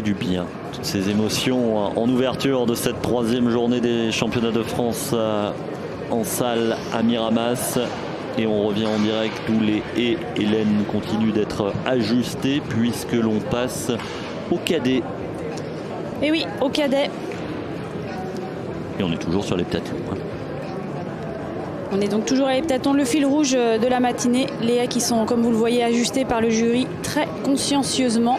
fait du bien. Toutes ces émotions en ouverture de cette 3e journée des championnats de France en salle à Miramas. Et on revient en direct où les Hélène continuent d'être ajustés puisque l'on passe au cadet. Et oui, au cadet. Et on est toujours sur les heptathlons. On est donc toujours à l'heptathlon, le fil rouge de la matinée. Les haies qui sont, comme vous le voyez, ajustées par le jury très consciencieusement.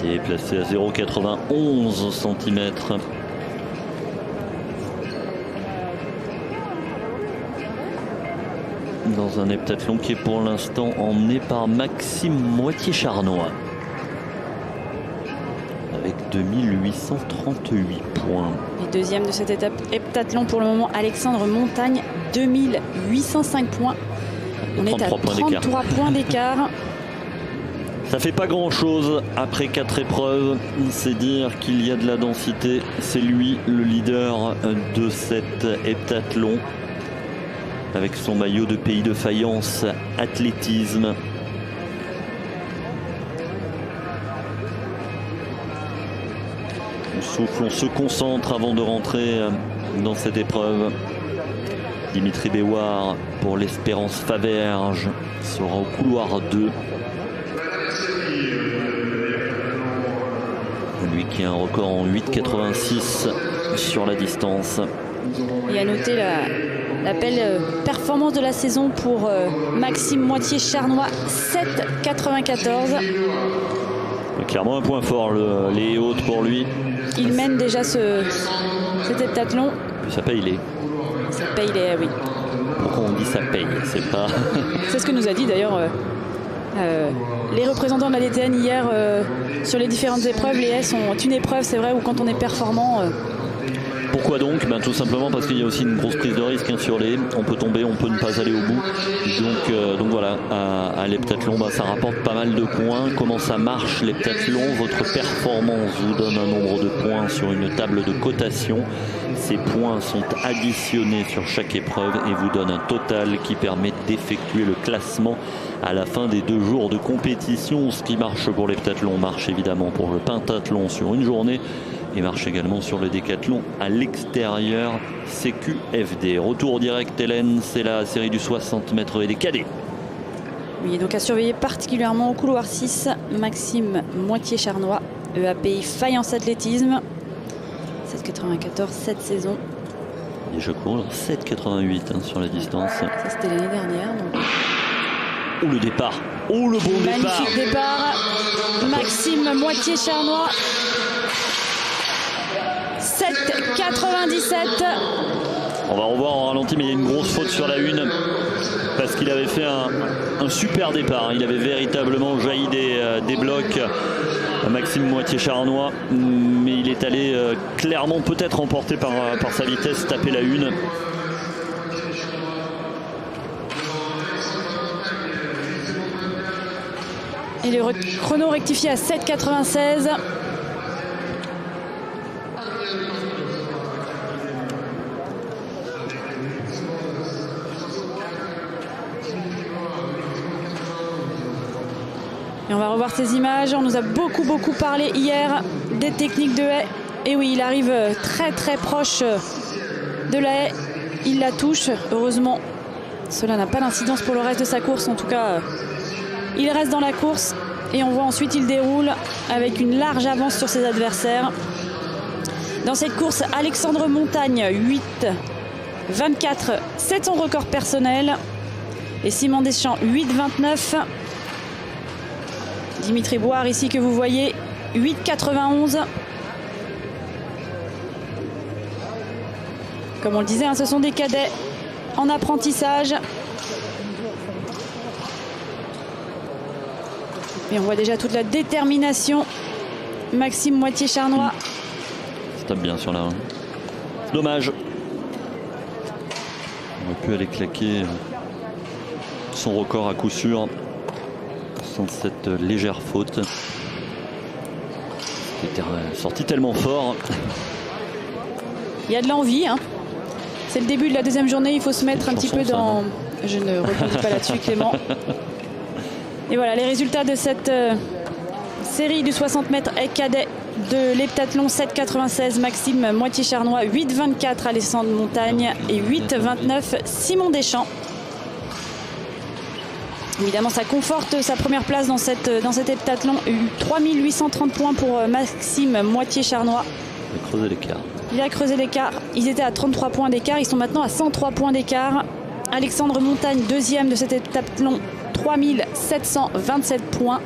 Et placé à 0,91 cm. Dans un heptathlon qui est pour l'instant emmené par Maxime Moitié-Charnois. Avec 2838 points. Et deuxième de cette étape heptathlon pour le moment, Alexandre Montagne, 2805 points. On est à 33 points d'écart. Ça fait pas grand chose après 4 épreuves. C'est dire qu'il y a de la densité. C'est lui le leader de cet heptathlon. Avec son maillot de pays de faïence athlétisme. On souffle, on se concentre avant de rentrer dans cette épreuve. Dimitri Béouard pour l'Espérance Faverges sera au couloir 2. Lui qui a un record en 8,86 sur la distance. Et à noter la belle performance de la saison pour Maxime Moitié-Charnois, 7,94. Clairement un point fort, les hautes pour lui. Il mène déjà cet heptathlon. Ça paye les. Ça paye les, oui. Pourquoi on dit ça paye? C'est pas. C'est ce que nous a dit d'ailleurs les représentants de la DTN hier sur les différentes épreuves. Les haies sont une épreuve, c'est vrai, où quand on est performant. Pourquoi donc? Tout simplement parce qu'il y a aussi une grosse prise de risque sur les haies. On peut tomber, on peut ne pas aller au bout. Donc voilà, à l'heptathlon, ça rapporte pas mal de points. Comment ça marche l'heptathlon? Votre performance vous donne un nombre de points sur une table de cotation. Ces points sont additionnés sur chaque épreuve et vous donnent un total qui permet d'effectuer le classement à la fin des 2 jours de compétition. Ce qui marche pour l'heptathlon marche évidemment pour le pentathlon sur une journée. Et marche également sur le décathlon à l'extérieur. CQFD. Retour direct, Hélène, c'est la série du 60 mètres et des cadets. Oui, donc à surveiller particulièrement au couloir 6, Maxime Moitié-Charnois, EAPI Faïence Athlétisme. 7,94 cette saison. Et je cours 7,88 sur la distance. Ça c'était l'année dernière. Donc... Oh le départ. Oh le bon départ. Magnifique départ. Maxime Moitié-Charnois. 7,97. On va revoir en ralenti, mais il y a une grosse faute sur la une parce qu'il avait fait un super départ. Il avait véritablement jailli des blocs, Maxime Moitié-Charnois, mais il est allé clairement peut-être emporté par sa vitesse, taper la une. Et le chrono rectifié à 7,96. Et on va revoir ces images. On nous a beaucoup parlé hier des techniques de haie. Et oui, il arrive très proche de la haie. Il la touche. Heureusement, cela n'a pas d'incidence pour le reste de sa course. En tout cas, il reste dans la course. Et on voit ensuite, il déroule avec une large avance sur ses adversaires. Dans cette course, Alexandre Montagne, 8,24. C'est son record personnel. Et Simon Deschamps, 8,29. Dimitri Béouard ici que vous voyez, 8,91. Comme on le disait, ce sont des cadets en apprentissage. Et on voit déjà toute la détermination. Maxime Moitié-Charnois. Ça tape bien sur la 1. Dommage. On aurait pu aller claquer son record à coup sûr sans cette légère faute. Il était sorti tellement fort. Il y a de l'envie. C'est le début de la deuxième journée. Il faut se mettre un petit peu dans... Je ne rebondis pas là-dessus, Clément. Et voilà les résultats de cette série du 60 mètres et cadet de l'heptathlon, 7,96 Maxime Moitié-Charnois, 8,24 Alexandre Montagne et 8,29 Simon Deschamps. Évidemment, ça conforte sa première place dans cet heptathlon. 3830 points pour Maxime Moitié-Charnois. Il a creusé l'écart. Il a creusé l'écart. Ils étaient à 33 points d'écart. Ils sont maintenant à 103 points d'écart. Alexandre Montagne, deuxième de cet heptathlon, 3727 points.